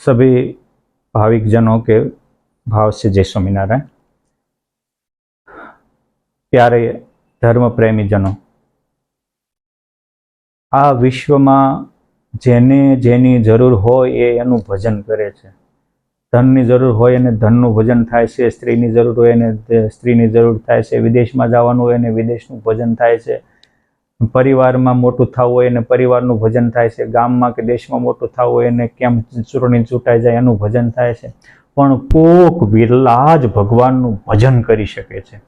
सभी भाविक जनों के भाव से जय स्वामीनारायण। प्यारे धर्म प्रेमी जनों, आ विश्व में जेने जेनी जरूर होय एनु भजन करे छे। धननी जरूर होय एने धननु भजन थाय छे, स्त्रीनी जरूर होय एने स्त्रीनी जरूर थाय छे, विदेश में जवानुं होय एने विदेशनुं भजन थाय छे, परिवार में मोटुं थवुं होय एने परिवारनुं भजन थाय छे, गाम में के देश में मोटुं थवुं होय एने केम चूंटणी चूंटाई जाय एनुं भजन थाय छे। पण कोक विरला ज भगवाननुं भजन करी शके छे।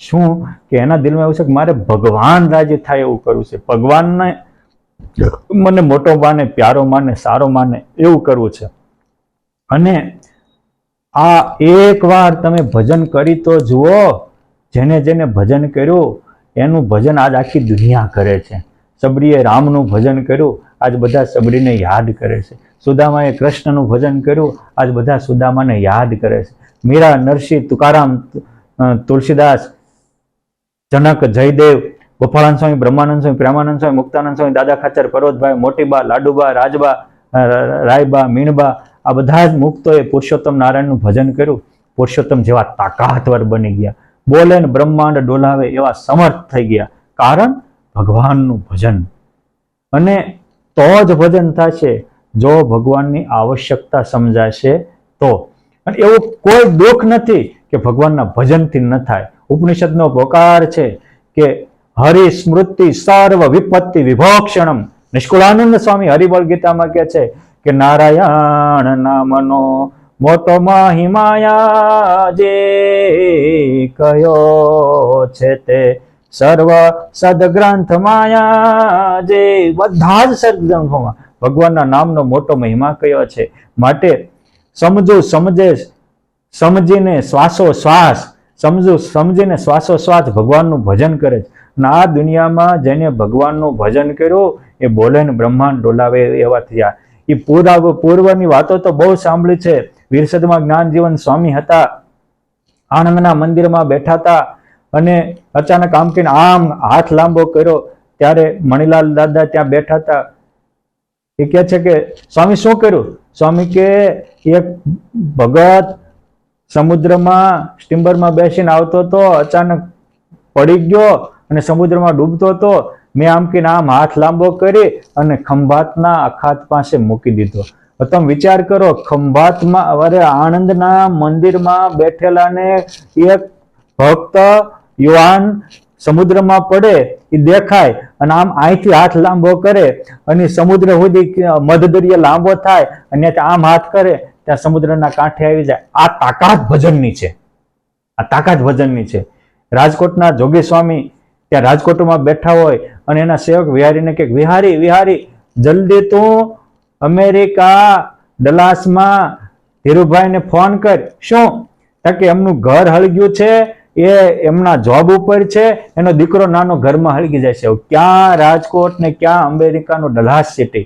शुं के एना दिल में एवुं छे के मारे भगवान राजी थाय एवुं करवुं छे, भगवानने मने मोटो माने, प्यारो माने, सारो माने एवुं करवुं छे। अने आ एक वार तमे भजन करी तो जुओ, जेने जेने भजन कर्युं एनुं भजन आज आखी दुनिया करे छे। सबरीए रामनुं भजन कर्युं, आज बधा सबरीने याद करे छे। सुदामाए कृष्णनुं भजन कर्युं, आज बधा सुदामाने याद करे छे। मीरा, नरसिंह, तुकाराम, तुलसीदास, जनक, जयदेव, गोपाळानंद स्वामी, ब्रह्मानंद स्वामी, प्रेमानंद स्वामी, मुक्तानंद स्वामी, दादा खाचर, परोतभाई, मोटीबा, लाडुबा, राजबा, रायबा, मीणबा, आ बधा ज मुक्तोए पुरुषोत्तम नारायणनुं भजन कर्युं। पुरुषोत्तम जेवा ताकातवर बनी गया, बोले ने ब्रह्मांड डोलावे एवा समर्थ थई गया। कारण भगवाननुं भजन। अने तो ज भजन थशे जो भगवाननी आवश्यकता समजाशे तो। अने एवुं कोई दुख नथी के भगवानना भजनथी न थाय। उपनिषदनो पोकार छे के हरि स्मृति सर्व विपत्ति विभोक्षणम। निष्कुलानंद स्वामी हरिबोल गीता में कहे छे के नारायण नामनो मोटो महिमाया जे कयो छे ते सर्व सदग्रंथ माया जे। बधा ज सदग्रंथोमां भगवानना नामनो मोटो महिमा कयो छे। माटे समजू समझे समजीने श्वासोश्वास, समझू समझीने श्वासोश्वास भगवाननुं भजन करे छे। आ दुनिया में जेने भगवाननुं भजन कर्युं ए बोले ने ब्रह्मांड डोलावे एवा थया। ए पूर्वनी वातो तो बहु सांभळी छे। वीरसदमां ज्ञानजीवन स्वामी हता, आनंदना मंदिर में बैठा था अने अचानक आम कहीने आम हाथ लांबो कर्यो त्यारे मणिलाल दादा त्यां बैठा था। ए कहे छे के स्वामी शुं कर्युं? स्वामी के एक भगत समुद्र में स्टीमर में बेसीने आवतो तो अचानक पड़ी गयो अने समुद्र में डूबतो तो मैं आम कहीने आम हाथ लांबो करी अने खंभातना अखात पासे मूकी दीधो। તમે વિચાર કરો, ખંભાતમાં અરે આણંદના મંદિરમાં બેઠેલાને એક ભક્ત યુવાન સમુદ્રમાં પડે એ દેખાય અને આમ અહીંથી હાથ લાંબો કરે અને સમુદ્ર સુધી મધદરિયો લાંબો થાય અને આમ હાથ કરે ત્યાં સમુદ્રના કાંઠે આવી જાય। આ તાકાત ભજનની છે, આ તાકાત ભજનની છે। રાજકોટના જોગી સ્વામી ત્યાં રાજકોટમાં બેઠા હોય અને એના સેવક વિહારીને કે વિહારી વિહારી જલ્દી તું अमेरिका डलास में धीरूभाई ने फोन कर। शू ताकि एमनु घर हळग्यु छे, ए एमना जॉब उपर छे, एनो दीकरो नानो घर में हळगी जाय छे। क्या राजकोट ने क्या अमेरिका नो डलास सिटी।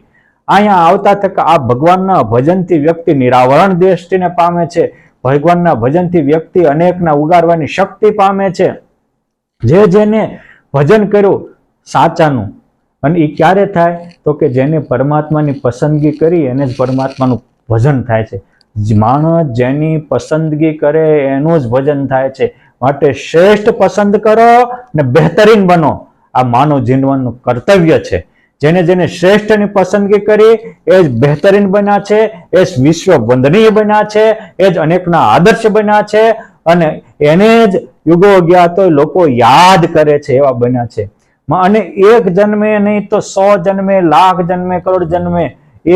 अहींया आवता तक आ भगवानना भजनथी व्यक्ति निरावरण दृष्टिने पामे छे। भगवानना भजनथी व्यक्ति अनेकना उगारवानी शक्ति पामे छे। जे जेने भजन कर्युं साचानुं અને એ ક્યારે થાય તો કે જેને પરમાત્માની પસંદગી કરી એને જ પરમાત્માનું ભજન થાય છે। માણસ જેની પસંદગી કરે એનું જ ભજન થાય છે। માટે શ્રેષ્ઠ પસંદ કરો ને બહેતરીન બનો, આ માનવ જીવનનું કર્તવ્ય છે। જેને જેને શ્રેષ્ઠની પસંદગી કરી એ જ બહેતરીન બન્યા છે, એ જ વિશ્વ વંદનીય બન્યા છે, એ જ અનેકના આદર્શ બન્યા છે અને એને જ યુગો ગયા તો લોકો યાદ કરે છે એવા બન્યા છે। અને એક જન્મે નહીં તો 100 જન્મે, લાખ જન્મે, કરોડ જન્મે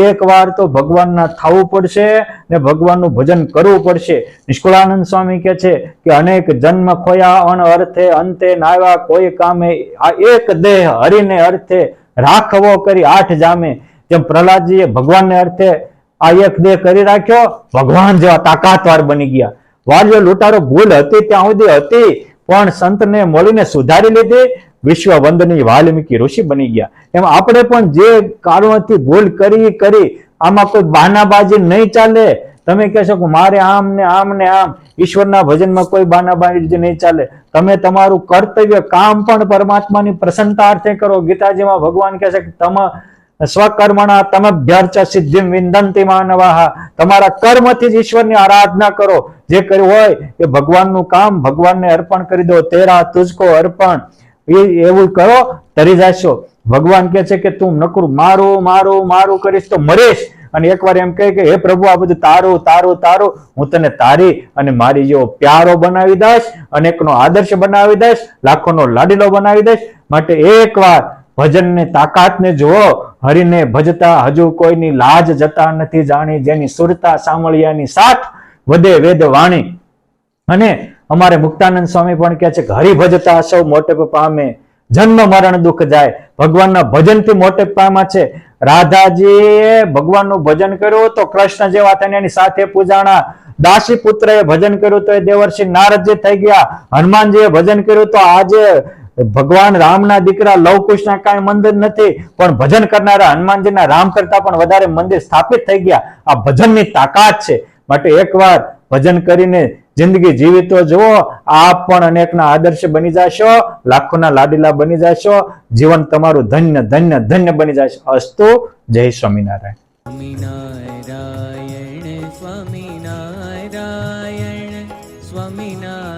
એક વાર તો ભગવાનના થવું પડશે ને ભગવાનનું ભજન કરવું પડશે। નિષ્કુળાનંદ સ્વામી કહે છે કે અનેક જન્મ ખોયા અનઅર્થે અંતે નાવ્યા કોઈ કામે, આ એક દેહ હરિને અર્થે રાખવો કરી 8 જામે। જેમ પ્રહલાદજીએ ભગવાનને અર્થે આ એક દેહ કરી રાખ્યો, ભગવાન જેવા તાકાતવાર બની ગયા। વાલ્યો લૂંટારો ભૂલ હતી ત્યાં સુધી હતી પણ સંતને મળીને સુધારી લીધી, વિશ્વ વંદનીય વાલ્મીકી ઋષિ બની ગયા। એમ આપણે પણ જે કારણોથી ભૂલ કરી આમાં કોઈ બહાનાબાજી નહીં ચાલે। તમે કહેશો કે મારે આમ ને આમ ને આમ, ઈશ્વરના ભજનમાં કોઈ બહાનાબાજી નહીં ચાલે। તમે તમારું કર્તવ્ય કામ પણ પરમાત્માની પ્રસન્નતા અર્થે કરો। ગીતાજીમાં ભગવાન કહે છે કે તમે સ્વકર્મણા તમભ્યર્ચ સિદ્ધિમ વિંદંતિ માનવાહ. તમારા કર્મથી જ ઈશ્વરની આરાધના કરો. જે કર્યું હોય એ ભગવાનનું કામ ભગવાનને અર્પણ કરી દો. તેરા તુજકો અર્પણ, એવું કરો તરી જશો. ભગવાન કહે છે કે તું નકરું મારું મારું મારું કરીશ તો મરીશ, અને એકવાર એમ કહે કે હે પ્રભુ આ બધું તારું તારું તારું, હું તને તારી અને મારી જેવો પ્યારો બનાવી દઈશ, અનેકનો આદર્શ બનાવી દઈશ, લાખોનો લાડીલો બનાવી દઈશ. માટે એકવાર ભજનની તાકાતને જુઓ. હરિને ભજતા હજુ કોઈની લાજ જતા નથી જાણી, જેની સુરતા સાંભળ્યાની સાથ વધે વેદ વાણી. અને અમારે મુક્તાનંદ સ્વામી પણ કહે છે કે હરિ ભજતા સૌ મોટે પામે, જન્મ મરણ દુઃખ જાય. ભગવાનના ભજનથી મોટે પામ્યા છે. રાધાજીએ ભગવાનનું ભજન કર્યું તો કૃષ્ણ જેવા થઈને એની સાથે પૂજાણા. દાસી પુત્રએ ભજન કર્યું તો એ દેવર્ષિ નારદજી થઈ ગયા. હનુમાનજીએ ભજન કર્યું તો આજે ભગવાન રામના દીકરા લવકુશના કાંઈ મંદિર નથી, પણ ભજન કરનારા હનુમાનજીના રામ કરતા પણ વધારે મંદિર સ્થાપિત થઈ ગયા. આ ભજનની તાકાત છે. માટે એકવાર ભજન કરીને જિંદગી જીવી તો જુઓ. આપ પણ અનેકના આદર્શ બની જશો, લાખોના લાડીલા બની જશો. જીવન તમારું ધન્ય ધન્ય ધન્ય બની જશે. અસ્તુ. જય સ્વામિનારાયણ. સ્વામિનારાયણ સ્વામિનારાયણ સ્વામિનારાયણ.